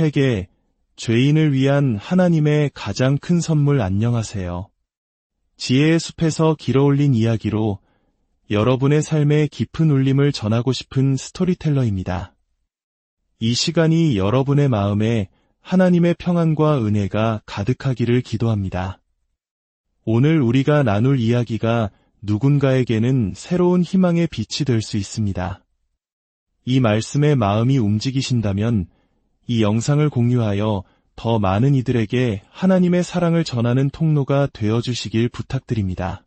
회개, 죄인을 위한 하나님의 가장 큰 선물 안녕하세요. 지혜의 숲에서 길어올린 이야기로 여러분의 삶의 깊은 울림을 전하고 싶은 스토리텔러입니다. 이 시간이 여러분의 마음에 하나님의 평안과 은혜가 가득하기를 기도합니다. 오늘 우리가 나눌 이야기가 누군가에게는 새로운 희망의 빛이 될 수 있습니다. 이 말씀에 마음이 움직이신다면 이 영상을 공유하여 더 많은 이들에게 하나님의 사랑을 전하는 통로가 되어주시길 부탁드립니다.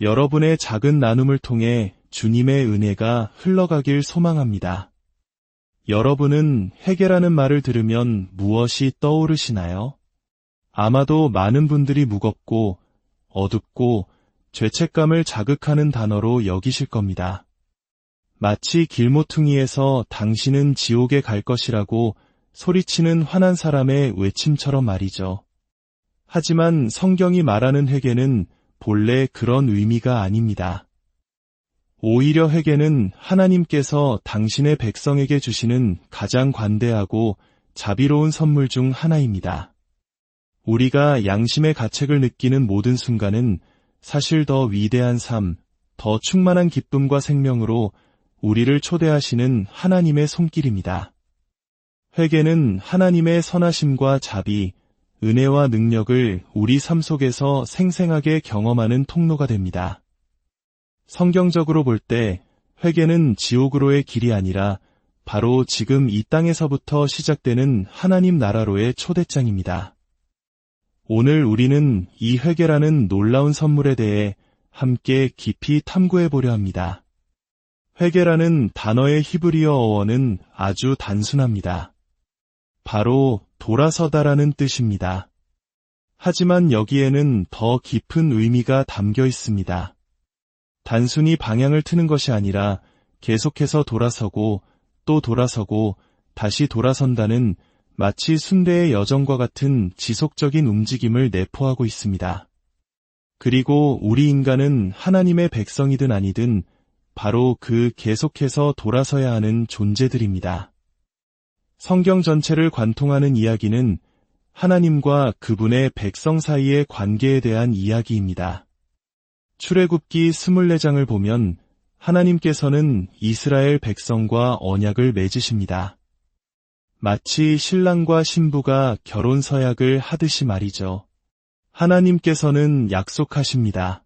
여러분의 작은 나눔을 통해 주님의 은혜가 흘러가길 소망합니다. 여러분은 회개라는 말을 들으면 무엇이 떠오르시나요? 아마도 많은 분들이 무겁고 어둡고 죄책감을 자극하는 단어로 여기실 겁니다. 마치 길모퉁이에서 당신은 지옥에 갈 것이라고 소리치는 화난 사람의 외침처럼 말이죠. 하지만 성경이 말하는 회개는 본래 그런 의미가 아닙니다. 오히려 회개는 하나님께서 당신의 백성에게 주시는 가장 관대하고 자비로운 선물 중 하나입니다. 우리가 양심의 가책을 느끼는 모든 순간은 사실 더 위대한 삶, 더 충만한 기쁨과 생명으로 우리를 초대하시는 하나님의 손길입니다. 회개는 하나님의 선하심과 자비, 은혜와 능력을 우리 삶 속에서 생생하게 경험하는 통로가 됩니다. 성경적으로 볼 때 회개는 지옥으로의 길이 아니라 바로 지금 이 땅에서부터 시작되는 하나님 나라로의 초대장입니다. 오늘 우리는 이 회개라는 놀라운 선물에 대해 함께 깊이 탐구해 보려 합니다. 회개라는 단어의 히브리어 어원은 아주 단순합니다. 바로 돌아서다라는 뜻입니다. 하지만 여기에는 더 깊은 의미가 담겨 있습니다. 단순히 방향을 트는 것이 아니라 계속해서 돌아서고 또 돌아서고 다시 돌아선다는 마치 순례의 여정과 같은 지속적인 움직임을 내포하고 있습니다. 그리고 우리 인간은 하나님의 백성이든 아니든 바로 그 계속해서 돌아서야 하는 존재들입니다. 성경 전체를 관통하는 이야기는 하나님과 그분의 백성 사이의 관계에 대한 이야기입니다. 출애굽기 24장을 보면 하나님께서는 이스라엘 백성과 언약을 맺으십니다. 마치 신랑과 신부가 결혼 서약을 하듯이 말이죠. 하나님께서는 약속하십니다.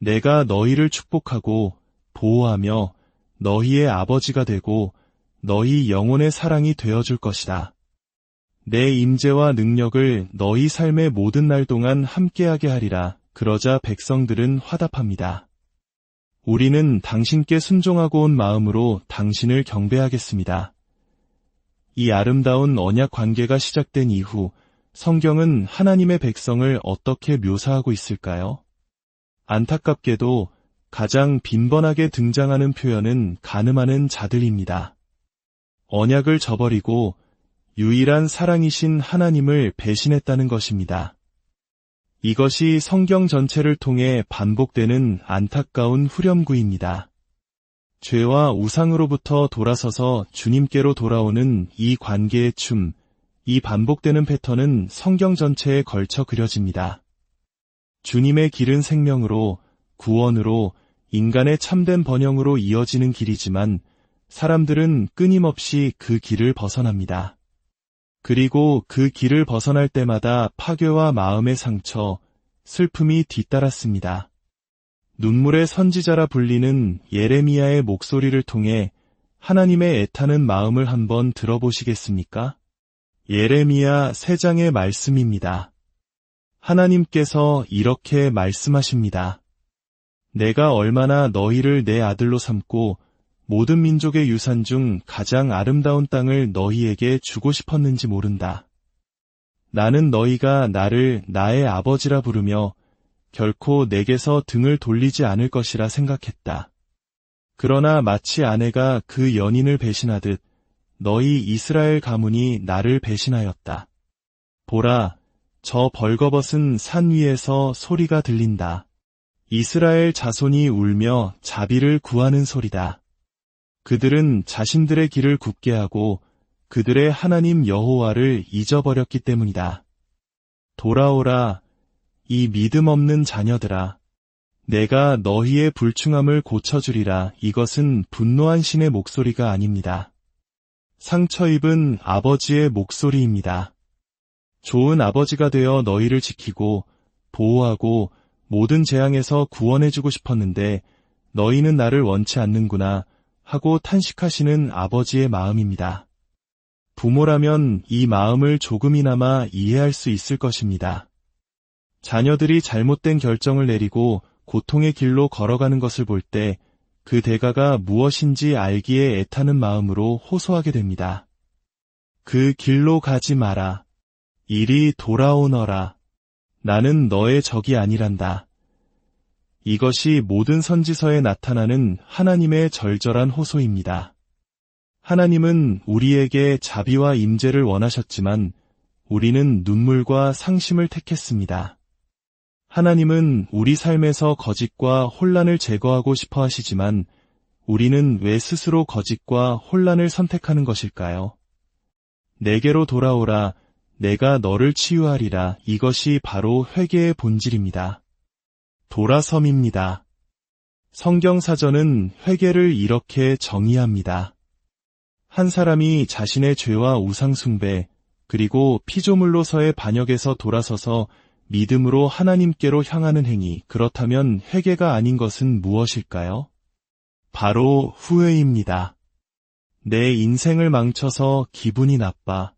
내가 너희를 축복하고 보호하며 너희의 아버지가 되고 너희 영혼의 사랑이 되어줄 것이다. 내 임재와 능력을 너희 삶의 모든 날 동안 함께하게 하리라. 그러자 백성들은 화답합니다. 우리는 당신께 순종하고 온 마음으로 당신을 경배하겠습니다. 이 아름다운 언약 관계가 시작된 이후 성경은 하나님의 백성을 어떻게 묘사하고 있을까요? 안타깝게도 가장 빈번하게 등장하는 표현은 간음하는 자들입니다. 언약을 저버리고 유일한 사랑이신 하나님을 배신했다는 것입니다. 이것이 성경 전체를 통해 반복되는 안타까운 후렴구입니다. 죄와 우상으로부터 돌아서서 주님께로 돌아오는 이 관계의 춤, 이 반복되는 패턴은 성경 전체에 걸쳐 그려집니다. 주님의 길은 생명으로, 구원으로, 인간의 참된 번영으로 이어지는 길이지만 사람들은 끊임없이 그 길을 벗어납니다. 그리고 그 길을 벗어날 때마다 파괴와 마음의 상처, 슬픔이 뒤따랐습니다. 눈물의 선지자라 불리는 예레미야의 목소리를 통해 하나님의 애타는 마음을 한번 들어보시겠습니까? 예레미야 3장의 말씀입니다. 하나님께서 이렇게 말씀하십니다. 내가 얼마나 너희를 내 아들로 삼고 모든 민족의 유산 중 가장 아름다운 땅을 너희에게 주고 싶었는지 모른다. 나는 너희가 나를 나의 아버지라 부르며 결코 내게서 등을 돌리지 않을 것이라 생각했다. 그러나 마치 아내가 그 연인을 배신하듯 너희 이스라엘 가문이 나를 배신하였다. 보라, 저 벌거벗은 산 위에서 소리가 들린다. 이스라엘 자손이 울며 자비를 구하는 소리다. 그들은 자신들의 길을 굳게 하고 그들의 하나님 여호와를 잊어버렸기 때문이다. 돌아오라, 이 믿음 없는 자녀들아. 내가 너희의 불충함을 고쳐주리라. 이것은 분노한 신의 목소리가 아닙니다. 상처 입은 아버지의 목소리입니다. 좋은 아버지가 되어 너희를 지키고 보호하고 모든 재앙에서 구원해주고 싶었는데 너희는 나를 원치 않는구나 하고 탄식하시는 아버지의 마음입니다. 부모라면 이 마음을 조금이나마 이해할 수 있을 것입니다. 자녀들이 잘못된 결정을 내리고 고통의 길로 걸어가는 것을 볼 때 그 대가가 무엇인지 알기에 애타는 마음으로 호소하게 됩니다. 그 길로 가지 마라. 이리 돌아오너라. 나는 너의 적이 아니란다. 이것이 모든 선지서에 나타나는 하나님의 절절한 호소입니다. 하나님은 우리에게 자비와 임재를 원하셨지만 우리는 눈물과 상심을 택했습니다. 하나님은 우리 삶에서 거짓과 혼란을 제거하고 싶어 하시지만 우리는 왜 스스로 거짓과 혼란을 선택하는 것일까요? 내게로 돌아오라. 내가 너를 치유하리라. 이것이 바로 회개의 본질입니다. 돌아섬입니다. 성경사전은 회개를 이렇게 정의합니다. 한 사람이 자신의 죄와 우상숭배, 그리고 피조물로서의 반역에서 돌아서서 믿음으로 하나님께로 향하는 행위, 그렇다면 회개가 아닌 것은 무엇일까요? 바로 후회입니다. 내 인생을 망쳐서 기분이 나빠.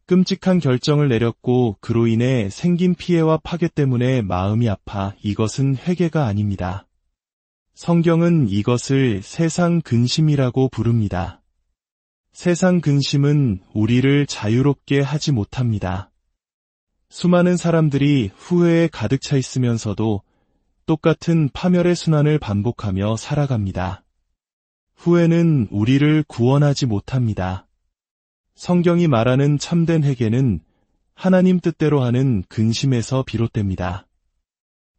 끔찍한 결정을 내렸고 그로 인해 생긴 피해와 파괴 때문에 마음이 아파. 이것은 회개가 아닙니다. 성경은 이것을 세상 근심이라고 부릅니다. 세상 근심은 우리를 자유롭게 하지 못합니다. 수많은 사람들이 후회에 가득 차 있으면서도 똑같은 파멸의 순환을 반복하며 살아갑니다. 후회는 우리를 구원하지 못합니다. 성경이 말하는 참된 회개는 하나님 뜻대로 하는 근심에서 비롯됩니다.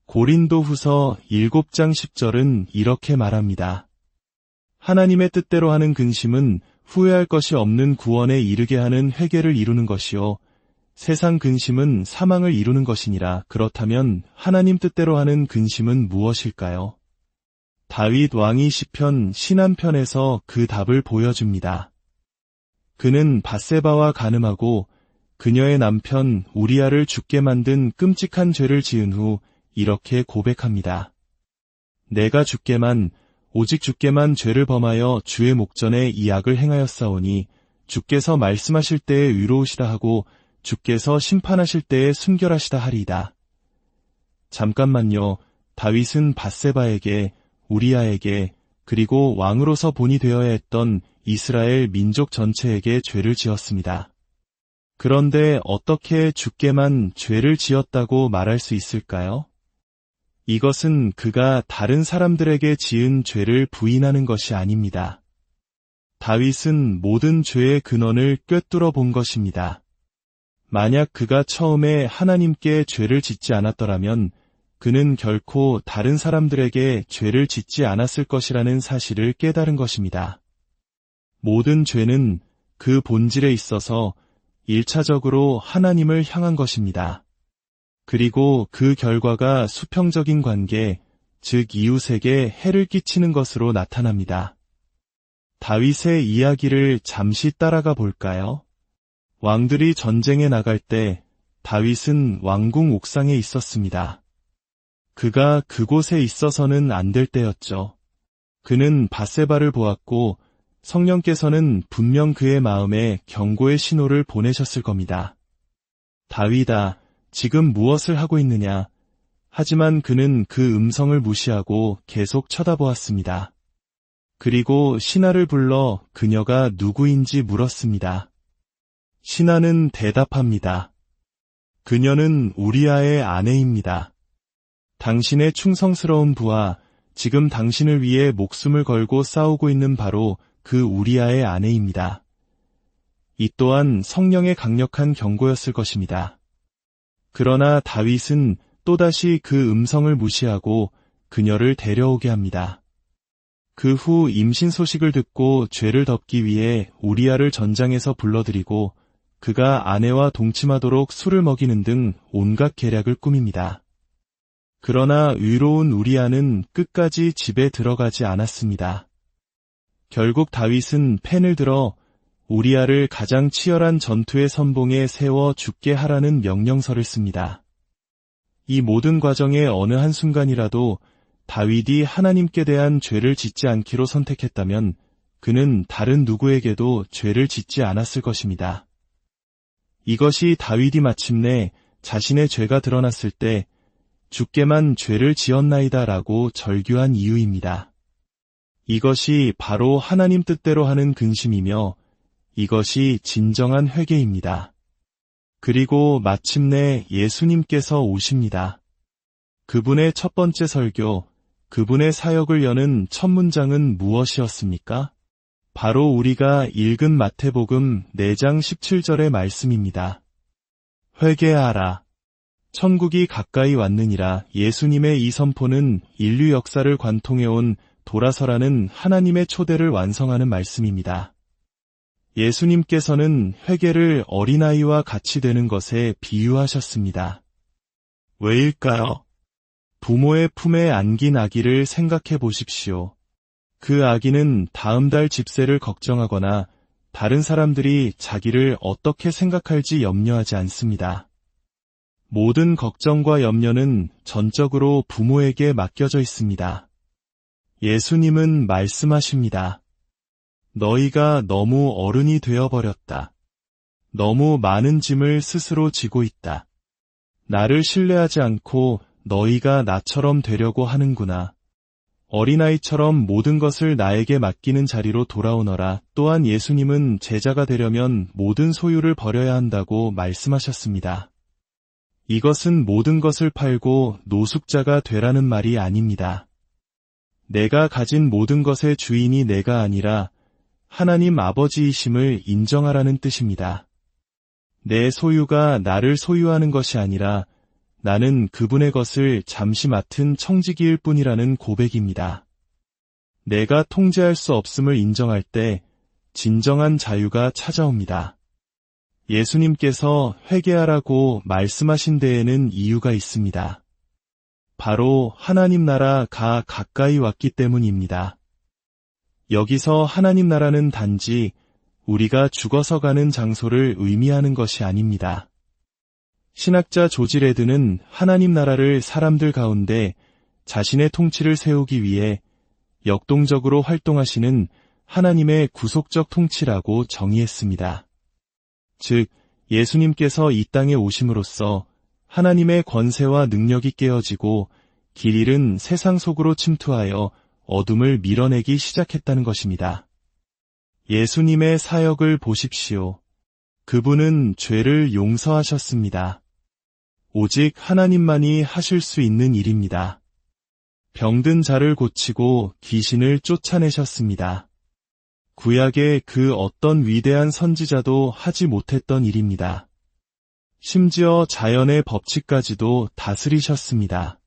고린도후서 7장 10절은 이렇게 말합니다. 하나님의 뜻대로 하는 근심은 후회할 것이 없는 구원에 이르게 하는 회개를 이루는 것이요 세상 근심은 사망을 이루는 것이니라. 그렇다면 하나님 뜻대로 하는 근심은 무엇일까요? 다윗 왕이 시편 신한편에서 그 답을 보여줍니다. 그는 밧세바와 간음하고 그녀의 남편 우리아를 죽게 만든 끔찍한 죄를 지은 후 이렇게 고백합니다. 내가 오직 주께만 죄를 범하여 주의 목전에 이 악을 행하였사오니 주께서 말씀하실 때에 의로우시다 하고 주께서 심판하실 때에 순결하시다 하리이다. 잠깐만요. 다윗은 밧세바에게, 우리아에게, 그리고 왕으로서 본이 되어야 했던 이스라엘 민족 전체에게 죄를 지었습니다. 그런데 어떻게 주께만 죄를 지었다고 말할 수 있을까요? 이것은 그가 다른 사람들에게 지은 죄를 부인하는 것이 아닙니다. 다윗은 모든 죄의 근원을 꿰뚫어 본 것입니다. 만약 그가 처음에 하나님께 죄를 짓지 않았더라면 그는 결코 다른 사람들에게 죄를 짓지 않았을 것이라는 사실을 깨달은 것입니다. 모든 죄는 그 본질에 있어서 1차적으로 하나님을 향한 것입니다. 그리고 그 결과가 수평적인 관계, 즉 이웃에게 해를 끼치는 것으로 나타납니다. 다윗의 이야기를 잠시 따라가 볼까요? 왕들이 전쟁에 나갈 때 다윗은 왕궁 옥상에 있었습니다. 그가 그곳에 있어서는 안 될 때였죠. 그는 밧세바를 보았고 성령께서는 분명 그의 마음에 경고의 신호를 보내셨을 겁니다. 다윗아, 지금 무엇을 하고 있느냐? 하지만 그는 그 음성을 무시하고 계속 쳐다보았습니다. 그리고 신하를 불러 그녀가 누구인지 물었습니다. 신하는 대답합니다. 그녀는 우리아의 아내입니다. 당신의 충성스러운 부하, 지금 당신을 위해 목숨을 걸고 싸우고 있는 바로 그 우리아의 아내입니다. 이 또한 성령의 강력한 경고였을 것입니다. 그러나 다윗은 또다시 그 음성을 무시하고 그녀를 데려오게 합니다. 그 후 임신 소식을 듣고 죄를 덮기 위해 우리아를 전장에서 불러들이고 그가 아내와 동침하도록 술을 먹이는 등 온갖 계략을 꾸밉니다. 그러나 의로운 우리아는 끝까지 집에 들어가지 않았습니다. 결국 다윗은 펜을 들어 우리아를 가장 치열한 전투의 선봉에 세워 죽게 하라는 명령서를 씁니다. 이 모든 과정의 어느 한순간이라도 다윗이 하나님께 대한 죄를 짓지 않기로 선택했다면 그는 다른 누구에게도 죄를 짓지 않았을 것입니다. 이것이 다윗이 마침내 자신의 죄가 드러났을 때 주께만 죄를 지었나이다 라고 절규한 이유입니다. 이것이 바로 하나님 뜻대로 하는 근심이며 이것이 진정한 회개입니다. 그리고 마침내 예수님께서 오십니다. 그분의 첫 번째 설교, 그분의 사역을 여는 첫 문장은 무엇이었습니까? 바로 우리가 읽은 마태복음 4장 17절의 말씀입니다. 회개하라. 천국이 가까이 왔느니라. 예수님의 이 선포는 인류 역사를 관통해온 돌아서라는 하나님의 초대를 완성하는 말씀입니다. 예수님께서는 회개를 어린아이와 같이 되는 것에 비유하셨습니다. 왜일까요? 부모의 품에 안긴 아기를 생각해 보십시오. 그 아기는 다음 달 집세를 걱정하거나 다른 사람들이 자기를 어떻게 생각할지 염려하지 않습니다. 모든 걱정과 염려는 전적으로 부모에게 맡겨져 있습니다. 예수님은 말씀하십니다. 너희가 너무 어른이 되어버렸다. 너무 많은 짐을 스스로 지고 있다. 나를 신뢰하지 않고 너희가 나처럼 되려고 하는구나. 어린아이처럼 모든 것을 나에게 맡기는 자리로 돌아오너라. 또한 예수님은 제자가 되려면 모든 소유를 버려야 한다고 말씀하셨습니다. 이것은 모든 것을 팔고 노숙자가 되라는 말이 아닙니다. 내가 가진 모든 것의 주인이 내가 아니라 하나님 아버지이심을 인정하라는 뜻입니다. 내 소유가 나를 소유하는 것이 아니라 나는 그분의 것을 잠시 맡은 청지기일 뿐이라는 고백입니다. 내가 통제할 수 없음을 인정할 때 진정한 자유가 찾아옵니다. 예수님께서 회개하라고 말씀하신 데에는 이유가 있습니다. 바로 하나님 나라가 가까이 왔기 때문입니다. 여기서 하나님 나라는 단지 우리가 죽어서 가는 장소를 의미하는 것이 아닙니다. 신학자 조지 레드는 하나님 나라를 사람들 가운데 자신의 통치를 세우기 위해 역동적으로 활동하시는 하나님의 구속적 통치라고 정의했습니다. 즉, 예수님께서 이 땅에 오심으로써 하나님의 권세와 능력이 깨어지고 길 잃은 세상 속으로 침투하여 어둠을 밀어내기 시작했다는 것입니다. 예수님의 사역을 보십시오. 그분은 죄를 용서하셨습니다. 오직 하나님만이 하실 수 있는 일입니다. 병든 자를 고치고 귀신을 쫓아내셨습니다. 구약의 그 어떤 위대한 선지자도 하지 못했던 일입니다. 심지어 자연의 법칙까지도 다스리셨습니다.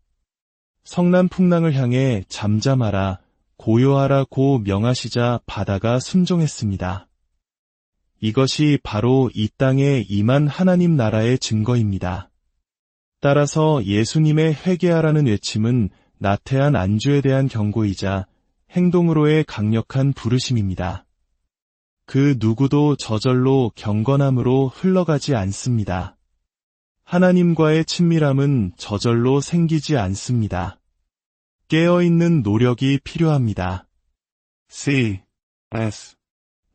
성남풍랑을 향해 잠잠하라, 고요하라고 명하시자 바다가 순종했습니다. 이것이 바로 이 땅에 임한 하나님 나라의 증거입니다. 따라서 예수님의 회개하라는 외침은 나태한 안주에 대한 경고이자 행동으로의 강력한 부르심입니다. 그 누구도 저절로 경건함으로 흘러가지 않습니다. 하나님과의 친밀함은 저절로 생기지 않습니다. 깨어있는 노력이 필요합니다. C.S.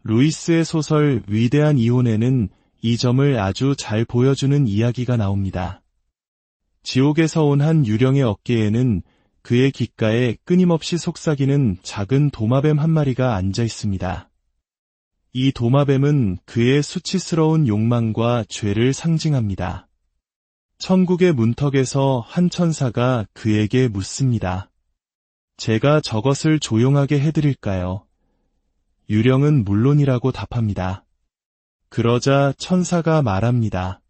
루이스의 소설 위대한 이혼에는 이 점을 아주 잘 보여주는 이야기가 나옵니다. 지옥에서 온 한 유령의 어깨에는 그의 귓가에 끊임없이 속삭이는 작은 도마뱀 한 마리가 앉아 있습니다. 이 도마뱀은 그의 수치스러운 욕망과 죄를 상징합니다. 천국의 문턱에서 한 천사가 그에게 묻습니다. 제가 저것을 조용하게 해드릴까요? 유령은 물론이라고 답합니다. 그러자 천사가 말합니다.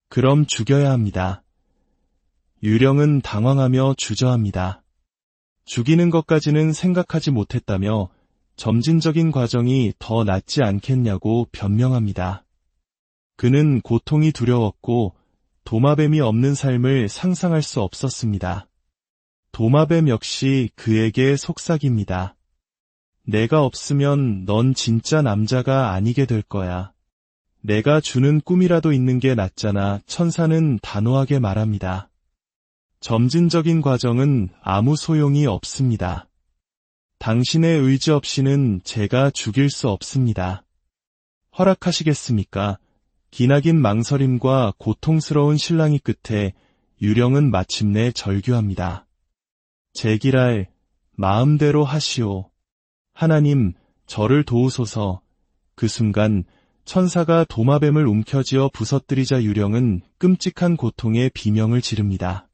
그럼 죽여야 합니다. 유령은 당황하며 주저합니다. 죽이는 것까지는 생각하지 못했다며 점진적인 과정이 더 낫지 않겠냐고 변명합니다. 그는 고통이 두려웠고 도마뱀이 없는 삶을 상상할 수 없었습니다. 도마뱀 역시 그에게 속삭입니다. 내가 없으면 넌 진짜 남자가 아니게 될 거야. 내가 주는 꿈이라도 있는 게 낫잖아. 천사는 단호하게 말합니다. 점진적인 과정은 아무 소용이 없습니다. 당신의 의지 없이는 제가 죽일 수 없습니다. 허락하시겠습니까? 기나긴 망설임과 고통스러운 실랑이 끝에 유령은 마침내 절규합니다. 제기랄, 마음대로 하시오. 하나님, 저를 도우소서. 그 순간 천사가 도마뱀을 움켜쥐어 부서뜨리자 유령은 끔찍한 고통에 비명을 지릅니다.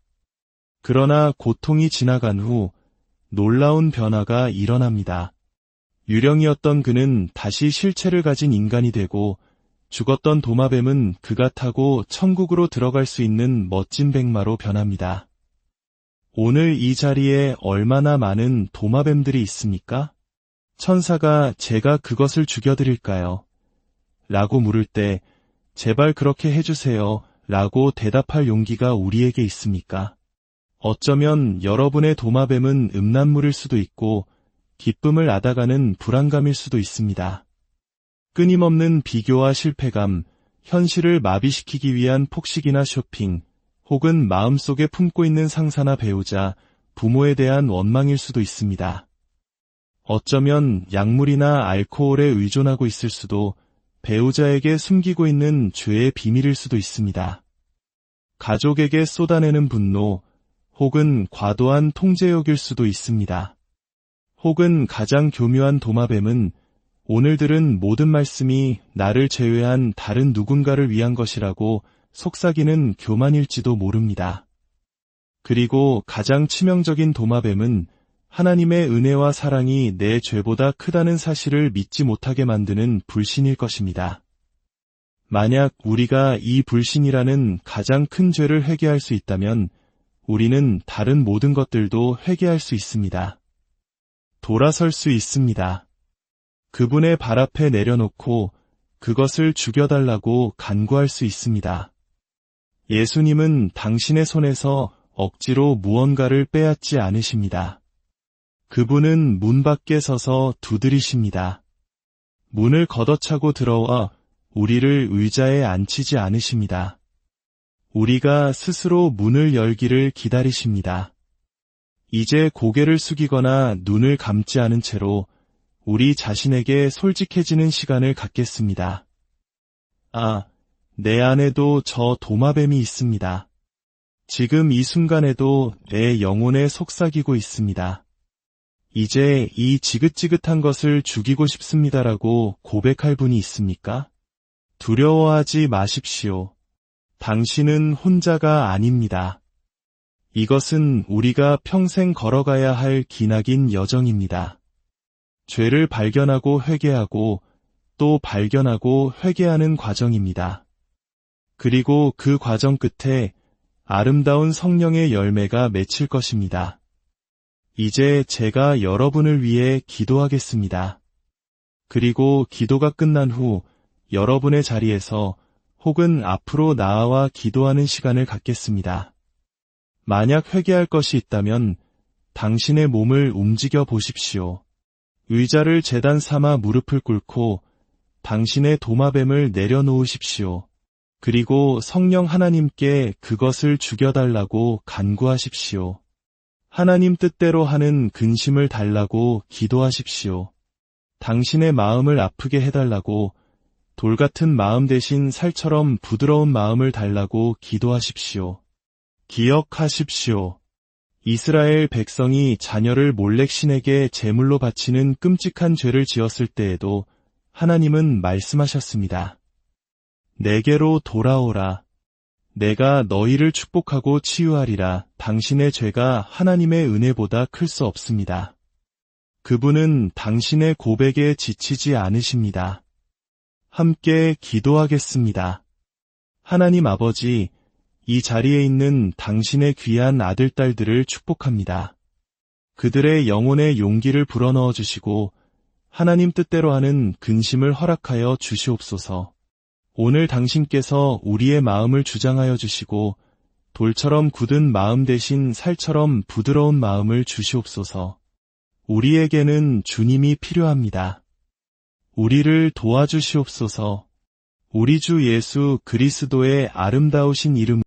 그러나 고통이 지나간 후 놀라운 변화가 일어납니다. 유령이었던 그는 다시 실체를 가진 인간이 되고 죽었던 도마뱀은 그가 타고 천국으로 들어갈 수 있는 멋진 백마로 변합니다. 오늘 이 자리에 얼마나 많은 도마뱀들이 있습니까? 천사가 제가 그것을 죽여드릴까요? 라고 물을 때 제발 그렇게 해주세요 라고 대답할 용기가 우리에게 있습니까? 어쩌면 여러분의 도마뱀은 음란물일 수도 있고 기쁨을 앗아가는 불안감일 수도 있습니다. 끊임없는 비교와 실패감, 현실을 마비시키기 위한 폭식이나 쇼핑, 혹은 마음속에 품고 있는 상사나 배우자, 부모에 대한 원망일 수도 있습니다. 어쩌면 약물이나 알코올에 의존하고 있을 수도, 배우자에게 숨기고 있는 죄의 비밀일 수도 있습니다. 가족에게 쏟아내는 분노, 혹은 과도한 통제욕일 수도 있습니다. 혹은 가장 교묘한 도마뱀은 오늘 들은 모든 말씀이 나를 제외한 다른 누군가를 위한 것이라고 속삭이는 교만일지도 모릅니다. 그리고 가장 치명적인 도마뱀은 하나님의 은혜와 사랑이 내 죄보다 크다는 사실을 믿지 못하게 만드는 불신일 것입니다. 만약 우리가 이 불신이라는 가장 큰 죄를 회개할 수 있다면 우리는 다른 모든 것들도 회개할 수 있습니다. 돌아설 수 있습니다. 그분의 발 앞에 내려놓고 그것을 죽여달라고 간구할 수 있습니다. 예수님은 당신의 손에서 억지로 무언가를 빼앗지 않으십니다. 그분은 문 밖에 서서 두드리십니다. 문을 걷어차고 들어와 우리를 의자에 앉히지 않으십니다. 우리가 스스로 문을 열기를 기다리십니다. 이제 고개를 숙이거나 눈을 감지 않은 채로 우리 자신에게 솔직해지는 시간을 갖겠습니다. 아, 내 안에도 저 도마뱀이 있습니다. 지금 이 순간에도 내 영혼에 속삭이고 있습니다. 이제 이 지긋지긋한 것을 죽이고 싶습니다라고 고백할 분이 있습니까? 두려워하지 마십시오. 당신은 혼자가 아닙니다. 이것은 우리가 평생 걸어가야 할 기나긴 여정입니다. 죄를 발견하고 회개하고 또 발견하고 회개하는 과정입니다. 그리고 그 과정 끝에 아름다운 성령의 열매가 맺힐 것입니다. 이제 제가 여러분을 위해 기도하겠습니다. 그리고 기도가 끝난 후 여러분의 자리에서 혹은 앞으로 나아와 기도하는 시간을 갖겠습니다. 만약 회개할 것이 있다면 당신의 몸을 움직여 보십시오. 의자를 제단 삼아 무릎을 꿇고 당신의 도마뱀을 내려놓으십시오. 그리고 성령 하나님께 그것을 죽여달라고 간구하십시오. 하나님 뜻대로 하는 근심을 달라고 기도하십시오. 당신의 마음을 아프게 해달라고, 돌같은 마음 대신 살처럼 부드러운 마음을 달라고 기도하십시오. 기억하십시오. 이스라엘 백성이 자녀를 몰렉 신에게 제물로 바치는 끔찍한 죄를 지었을 때에도 하나님은 말씀하셨습니다. 내게로 돌아오라. 내가 너희를 축복하고 치유하리라. 당신의 죄가 하나님의 은혜보다 클 수 없습니다. 그분은 당신의 고백에 지치지 않으십니다. 함께 기도하겠습니다. 하나님 아버지, 이 자리에 있는 당신의 귀한 아들, 딸들을 축복합니다. 그들의 영혼에 용기를 불어넣어 주시고 하나님 뜻대로 하는 근심을 허락하여 주시옵소서. 오늘 당신께서 우리의 마음을 주장하여 주시고 돌처럼 굳은 마음 대신 살처럼 부드러운 마음을 주시옵소서. 우리에게는 주님이 필요합니다. 우리를 도와주시옵소서. 우리 주 예수 그리스도의 아름다우신 이름